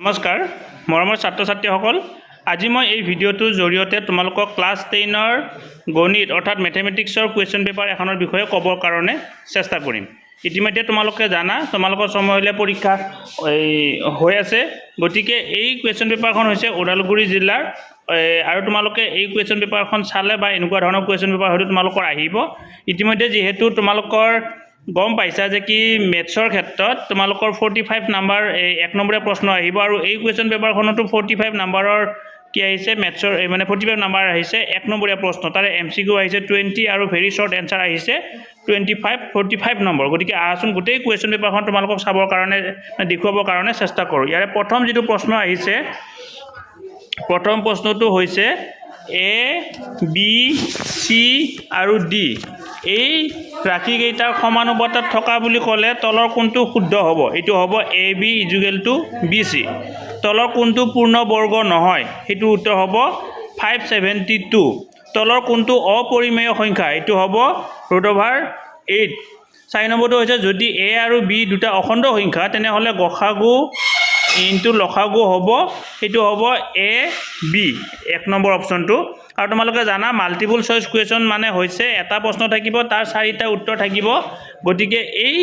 নমস্কাৰ মৰমৰ ছাত্ৰ ছাত্ৰীসকল আজি মই এই ভিডিঅ'টোৰ জৰিয়তে তোমালোকক ক্লাছ 10ৰ গণিত অৰ্থাৎ ম্যাথমেটিক্সৰ কোৱেশ্চন পেপাৰ এখনৰ বিষয়ে ক'বৰ কাৰণে চেষ্টা কৰিম ইতিমধ্যে তোমালোকে জানা তোমালোকৰ সময়লে পৰীক্ষা হৈ আছে গতিকে এই কোৱেশ্চন পেপাৰখন হৈছে উদালগুৰি জিলাৰ আৰু তোমালোকে এই কোৱেশ্চন পেপাৰখন চালে বা এনেকুৱা ধৰণৰ কোৱেশ্চন পেপাৰ হয়তো তোমালোকৰ আহিব ইতিমধ্যে যেহেতু তোমালোকৰ গম পাইছা যে কি মেথছৰ ক্ষেত্ৰত তোমালোকৰ 45 নম্বৰ এক নম্বৰীয়া প্ৰশ্ন আহিব আৰু এই কোৱেশ্চন পেপাৰখনতো 45 নম্বৰৰ কি আহিছে মেথছৰ মানে 45 নম্বৰ আহিছে এক নম্বৰীয়া প্ৰশ্ন তাৰে MCQ আহিছে 20 আৰু ভেৰি শৰ্ট এনসাৰ আহিছে 45 নম্বৰ গতিকে আহাচোন গোটেই কোৱেশ্চন পেপাৰখন তোমালোকক চাবৰ কাৰণে দেখুৱাবৰ কাৰণে চেষ্টা কৰো ইয়াৰে প্ৰথম যেটো প্ৰশ্ন আহিছে প্ৰথম প্ৰশ্নটো হৈছে A B C আৰু D এই ৰাশি কেইটাৰ সমানুপাতত থকা বুলি ক'লে তলৰ কোনটো শুদ্ধ হ'ব এটো হ'ব AB = BC তলৰ কোনটো পূৰ্ণ বৰ্গ নহয় হেতু উত্তৰ হ'ব 572 তলৰ কোনটো অপৰিমেয় সংখ্যা এটো হ'ব √8 চাৰি নম্বৰটো হৈছে যদি A আৰু B দুটা অখণ্ড সংখ্যা তেনে হলে গসাগু ইনটু লসাগু হ'ব হেতু হ'ব A B এক নম্বৰ অপচনটো আৰু তোমালোকে জানা মাল্টিপল চয়েস কোৱেশ্চন মানে হৈছে এটা প্ৰশ্ন থাকিব তাৰ চাৰিটা উত্তৰ থাকিব গতিকে এই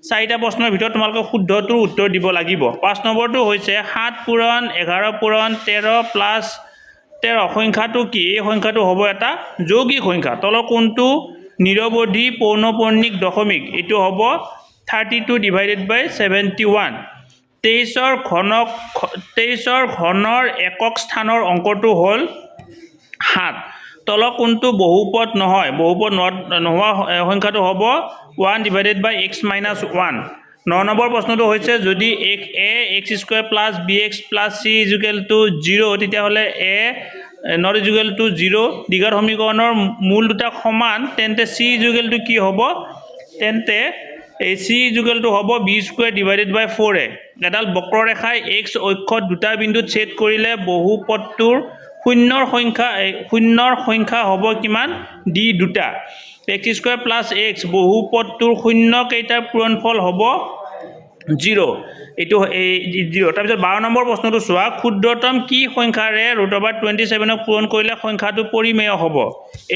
চাৰিটা প্ৰশ্নৰ ভিতৰত তোমালোকে শুদ্ধটোৰ উত্তৰ দিব লাগিব পাঁচ নম্বৰটো হৈছে 7 পূৰণ 11 পূৰণ 13 প্লাস 13 সংখ্যাটো কি এই সংখ্যাটো হ'ব এটা যৌগিক সংখ্যা তলৰ কোনটো নিৰৱধি পৌনঃপুণ্যিক দশমিক এটো হ'ব 32/71 23ৰ ঘনৰ একক স্থানৰ অংকটো হ'ল 7 তলৰ কোনটো বহুপদ নহয় বহুপদ নোহোৱা সংখ্যাটো হ'ব 1/x - 1 9 নম্বৰ প্ৰশ্নটো হৈছে যদি ax² + bx + c = 0 তেতিয়া হলে a not equal to 0 দ্বিঘাত সমীকৰণৰ মূল দুটা সমান তেন্তে c = কি হ'ব তেন্তে c = হ'ব b² / 4a এডাল বক্ৰৰেখাই x অক্ষত দুটা বিন্দুত ছেদ কৰিলে বহুপদটোৰ শূন্যৰ সংখ্যা হ'ব কিমান d দুটা x² + x বহুপদটোৰ শূন্য কেইটাৰ পূৰণফল হ'ব 0 এটো 0 তাৰ পিছত 12 নম্বৰ প্ৰশ্নটো চোৱা ক্ষুদ্ৰতম কি সংখ্যাৰে √27 ক পূৰণ কৰিলে সংখ্যাটো পৰিমেয় হ'ব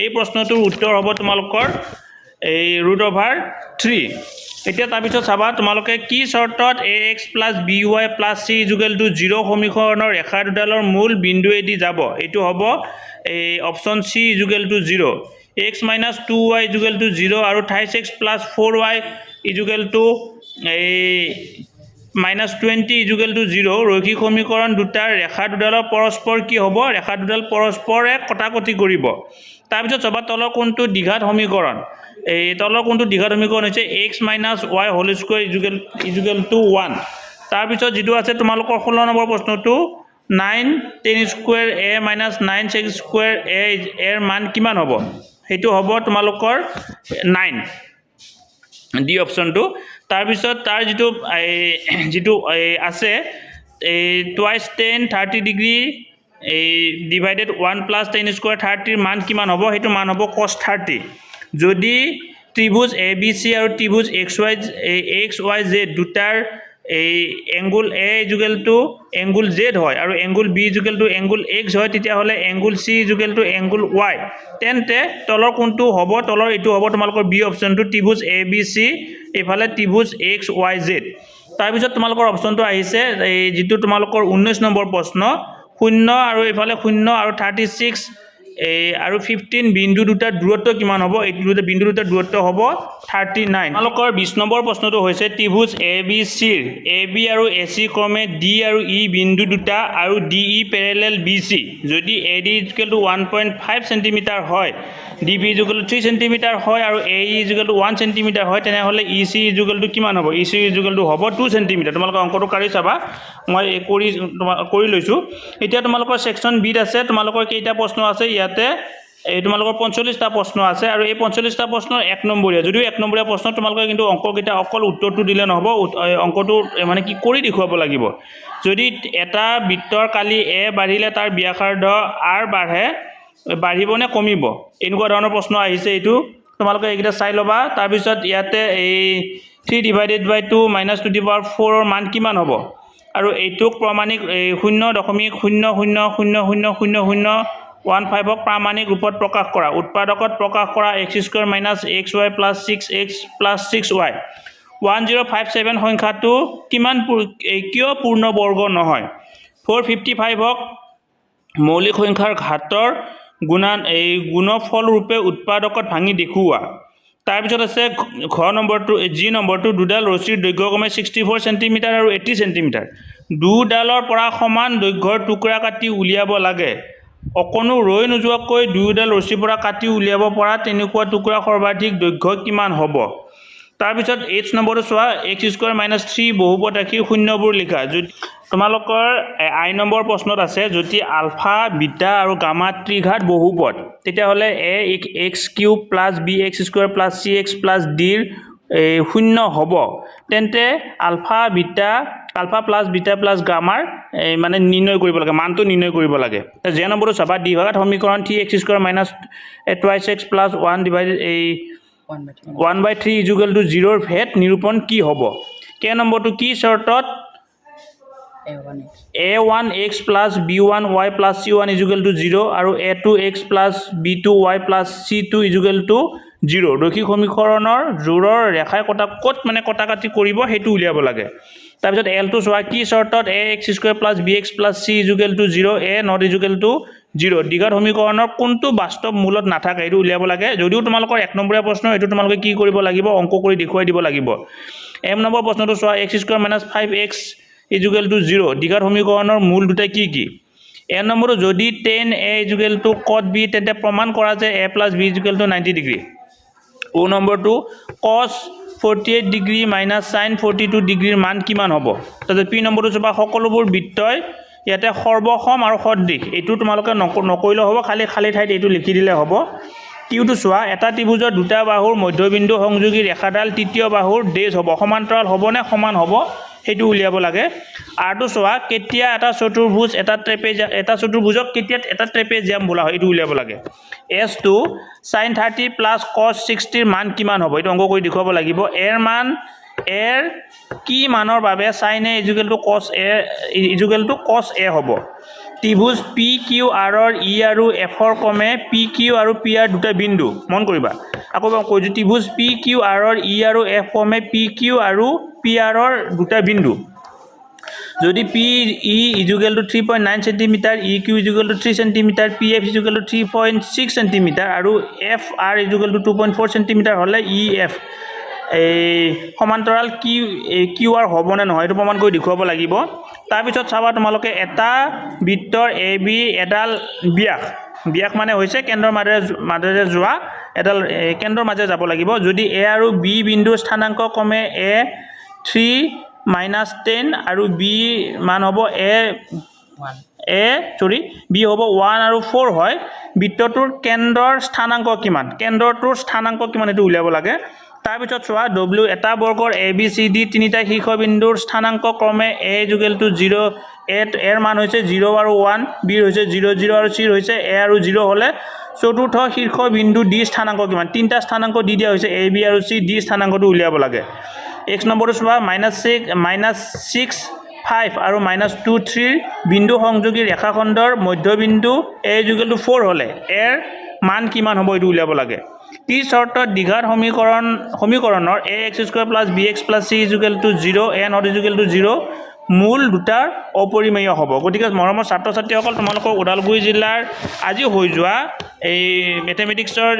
এই প্ৰশ্নটোৰ উত্তৰ হ'ব তোমালোকৰ এই √3 এতিয়া তাৰ পিছত চাবা তোমালোকে কি শৰ্তত ax + by + c = 0 সমীকৰণৰ ৰেখা দুডালৰ মূল বিন্দুৱেদি যাব এটো হ'ব এই অপচন c = 0 x - 2y = 0 আৰু 28x + 4y -20 = 0 ৰৈখিক সমীকৰণ দুটাৰ ৰেখা দুডালৰ পৰস্পৰ কি হ'ব ৰেখা দুডাল পৰস্পৰে কটাকটি কৰিব তাৰ পিছত চাবা তলৰ কোনটো দ্বিঘাত সমীকৰণ এই তলৰ কোনটো দ্বিঘাত সমীকৰণ হৈছে x - y² = 1 তাৰ পিছত যেটো আছে তোমালোকৰ 16 নম্বৰ প্ৰশ্নটো 9tan² a - 9sec² a এৰ মান কিমান হ'ব হেতু হ'ব তোমালোকৰ 9 ডি অপচনটো তাৰ পিছত তাৰ যেটো আছে twice tan 30 degree divided 1 + tan² 30 ৰ মান কিমান হ'ব হেতু মান হ'ব cos 30 যদি ত্ৰিভুজ ABC আৰু ত্ৰিভুজ XYZ দুটাৰ এই এংগুল A = এংগুল Z হয় আৰু এংগুল B = এংগুল X হয় তেতিয়া হলে এংগুল C = এংগুল Y তেন্তে তলৰ কোনটো হ'ব তলৰ এটো হ'ব তোমালোকৰ B অপচনটো ত্ৰিভুজ ABC এফালে ত্ৰিভুজ XYZ তাৰ পিছত তোমালোকৰ অপচনটো আহিছে এই যেটো তোমালোকৰ 19 নম্বৰ প্ৰশ্ন 0 আৰু এফালে 0 আৰু 36 আৰু 15 বিন্দু দুটাৰ দূৰত্ব কিমান হ'ব এই দুটা বিন্দু দুটাৰ দূৰত্ব হ'ব 39 তোমালোকৰ 20 নম্বৰ প্ৰশ্নটো হৈছে ত্ৰিভুজ ABC ৰ AB আৰু AC ক্ৰমে D আৰু E বিন্দু দুটা আৰু DE প্যাৰেলাল BC যদি AD = 1.5 cm হয় DB = 3 cm হয় আৰু AE = 1 cm হয় তেনে হলে EC = কিমান হ'ব EC = হ'ব 2 cm তোমালোকে অংকটো কৰি চাবা মই কৰি লৈছো এতিয়া তোমালোকৰ সেকশন B আছে তোমালোকৰ কেইটা প্ৰশ্ন আছে ইয়াতে এই তোমালোকৰ 45টা প্ৰশ্ন আছে আৰু এই 45টা প্ৰশ্ন এক নম্বৰীয়া যদিও এক নম্বৰীয়া প্ৰশ্ন তোমালোকে কিন্তু অংককেইটা অকল উত্তৰটো দিলে নহব অংকটো মানে কি কৰি দেখুৱাব লাগিব যদি এটা বৃত্তৰ কালি a বাঢ়িলে তাৰ ব্যাসাৰ্ধ r বাঢ়িব নে কমিব এনেকুৱা ধৰণৰ প্ৰশ্ন আহিছে এটো তোমালোকে এইকেইটা চাই লবা তাৰ পিছত ইয়াতে এই 3/2 - 2^4 ৰ মান কিমান হ'ব আৰু এইটোক প্ৰমাণিক 0.00000015ক প্ৰামাণিক ৰূপত প্ৰকাশ কৰা উৎপাদকত প্ৰকাশ কৰা x² - xy + 6x + 6y 1057 সংখ্যাটো কিয় পূৰ্ণ বৰ্গ নহয় 455ক মৌলিক সংখ্যাৰ ঘাতৰ গুণফল ৰূপে উৎপাদকত ভাঙি দেখুওৱা তাৰ পিছত আছে জি নম্বৰটো দুডাল ৰছীৰ দৈৰ্ঘ্য ক্ৰমে 64 সেন্টিমিটাৰ আৰু 80 সেন্টিমিটাৰ দুডালৰ পৰা সমান দৈৰ্ঘ্যৰ টুকুৰা কাটি উলিয়াব লাগে অকণো ৰৈ নোযোৱাকৈ দুডাল ৰছীৰ পৰা কাটি উলিয়াব পৰা তেনেকুৱা টুকুৰা সৰ্বাধিক দৈৰ্ঘ্য কিমান হ'ব তাৰ পিছত h নম্বৰটো চোৱা x² - 3 বহুপদ ৰাখি শূন্যবোৰ লিখা যদি তোমালোকৰ i নম্বৰ প্ৰশ্নত আছে যদি আলফা বিটা আৰু গামা ত্ৰিঘাত বহুপদ তেতিয়া হলে ax³ + bx² + cx + d ৰ শূন্য হ'ব তেন্তে আলফা প্লাস বিটা প্লাস গামাৰ মানে নিৰ্ণয় কৰিব লাগে মানটো নিৰ্ণয় কৰিব লাগে যে নম্বৰটো চাবা দ্বিঘাত সমীকৰণ 3x² - 2x + 1/3 = 0 ৰ ভেদ নিৰূপণ কি হ'ব কে নম্বৰটো কি চৰ্তত a1x + b1y + c1 = 0 আৰু a2x + b2y + c2 = 0 ৰৈখিক সমীকৰণৰ জোৰৰ ৰেখাই ক'ত মানে কটাকাটি কৰিব হেতু উলিয়াব লাগে তাৰ পিছত l টো চোৱা কি চৰ্তত ax² + bx + c = 0 a not = 0 দ্বিঘাত সমীকৰণৰ কোনটো বাস্তৱ মূলত নাথাকে এটো উলিয়াব লাগে যদিও তোমালোকৰ এক নম্বৰীয়া প্ৰশ্ন এটো তোমালোকে কি কৰিব লাগিব অংক কৰি দেখুৱাই দিব লাগিব m নম্বৰ প্ৰশ্নটো চোৱা x² - 5x = 0 দ্বিঘাত সমীকৰণৰ মূল দুটা কি n নম্বৰটো যদি tan a = cot b তেন্তে প্ৰমাণ কৰা যে a + b = 90 ডিগ্ৰী o নম্বৰটো cos 48 ডিগ্ৰী - sin 42 ডিগ্ৰীৰ মান কিমান হ'ব তাতে p নম্বৰটো চাবা সকলোবোৰ বৃত্তই ইয়াতে সৰ্বসম আৰু সদৃশ এটো তোমালোকে নকৰিলে হ'ব খালি ঠাইত এটো লিখি দিলে হ'ব q টো চোৱা এটা ত্ৰিভুজৰ দুটা বাহুৰ মধ্যবিন্দু সংযোগী ৰেখাডাল তৃতীয় বাহুৰ ডেজ হ'ব সমান্তৰাল হ'ব নে সমান হ'ব হেতু উলিয়াব লাগে r টো চোৱা কেতিয়া এটা চতুৰ্ভুজক কেতিয়া এটা ট্ৰেপেজিয়াম বোলা হয় এটো উলিয়াব লাগে s টো sin 30 + cos 60 ৰ মান কিমান হ'ব এটো অংক কৰি দেখুৱাব লাগিব এৰ কি মানৰ বাবে sin a = cos a হ'ব ত্ৰিভুজ PQR ৰ E আৰু F ৰ ক্ৰমে PQ আৰু PR দুটা বিন্দু মন কৰিবা আকৌ কৈ যে ত্ৰিভুজ PQR ৰ E আৰু F ক্ৰমে PQ আৰু PR ৰ দুটা বিন্দু যদি PE = 3.9 cm EQ = 3 cm PF = 3.6 cm আৰু FR = 2.4 cm হলে EF সমান্তৰাল QR হ'ব নে নহয় এটো প্ৰমাণ কৰি দেখুৱাব লাগিব তাৰ পিছত চাবা তোমালোকে এটা বৃত্তৰ AB এডাল ব্যাস মানে হৈছে কেন্দ্ৰৰ মাজেৰে যোৱা এডাল কেন্দ্ৰৰ মাজে যাব লাগিব যদি A আৰু B বিন্দুৰ স্থানাংক ক্ৰমে A 3 - 10 আৰু B মান হ'ব B হ'ব 1 আৰু 4 হয় বৃত্তটোৰ কেন্দ্ৰৰ স্থানাংক কিমান এটো উলিয়াব লাগে তাৰ পিছত চোৱা W এটা বৰ্গৰ ABCD তিনিটা শীৰ্ষবিন্দুৰ স্থানাংক ক্ৰমে A = 0 এৰ মান হৈছে 0 আৰু 1 B হৈছে 0 0 আৰু C হৈছে A আৰু 0 হলে চতুৰ্থ শীৰ্ষবিন্দু D স্থানাংক কিমান তিনটা স্থানাংক দি দিয়া হৈছে A B আৰু C D স্থানাংকটো উলিয়াব লাগে x নম্বৰটো চোৱা -6 5 আৰু -2 3 বিন্দু সংযোগী ৰেখাখণ্ডৰ মধ্যবিন্দু A = 4 হলে এৰ মান কিমান হ'ব এটো উলিয়াব লাগে কি চৰ্তত দ্বিঘাত সমীকৰণৰ ax² + bx + c = 0 a not = 0 মূল দুটাৰ অপৰিমেয় হ'ব গতিকে মৰমৰ ছাত্ৰ ছাত্ৰীসকল তোমালোকৰ উদালগুৰি জিলাৰ আজি হৈ যোৱা এই ম্যাথমেটিক্সৰ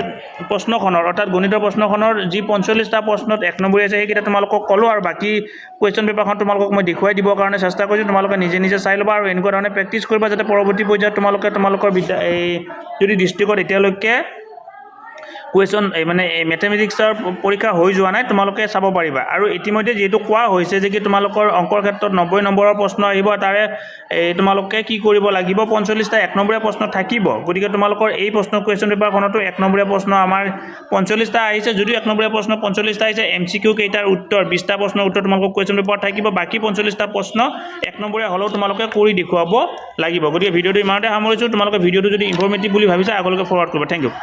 প্ৰশ্নখনৰ অৰ্থাৎ গণিতৰ প্ৰশ্নখনৰ যি 45টা প্ৰশ্নত এক নম্বৰী আছে সেইকেইটা তোমালোকক ক'লো আৰু বাকি কোৱেশ্চন পেপাৰখন তোমালোকক মই দেখুৱাই দিবৰ কাৰণে চেষ্টা কৰিছো তোমালোকে নিজে চাই ল'বা আৰু এনেকুৱা ধৰণে প্ৰেক্টিছ কৰিবা যাতে পৰৱৰ্তী পৰ্যায়ত তোমালোকৰ যদি ডিস্ট্ৰিক্টত এতিয়ালৈকে কোৱেশ্চন মানে ম্যাথমেটিক্সৰ পৰীক্ষা হৈ যোৱা নাই তোমালোকে চাব পাৰিবা আৰু ইতিমধ্যে যেটো কোৱা হৈছে যে কি তোমালোকৰ অংকৰ ক্ষেত্ৰত 90 নম্বৰৰ প্ৰশ্ন আহিব তাৰে তোমালোকে কি কৰিব লাগিব 45টা এক নম্বৰীয়া প্ৰশ্ন থাকিব গতিকে তোমালোকৰ এই প্ৰশ্ন কোৱেশ্চন পেপাৰখনতো এক নম্বৰীয়া প্ৰশ্ন আমাৰ 45টা আহিছে যদিও এক নম্বৰীয়া প্ৰশ্ন 45টা আহিছে MCQ কেইটাৰ উত্তৰ 20টা প্ৰশ্নৰ উত্তৰ তোমালোকৰ কোৱেশ্চন পেপাৰ থাকিব বাকি 45টা প্ৰশ্ন এক নম্বৰীয়া হলেও তোমালোকে কৰি দেখুৱাব লাগিব গতিকে ভিডিওটো ইমানতে সামৰিছো তোমালোকে ভিডিওটো যদি ইনফৰমেটিভ বুলি ভাবিছা আগলৈকে ফৰৱাৰ্ড কৰিবা থ্যাংক ইউ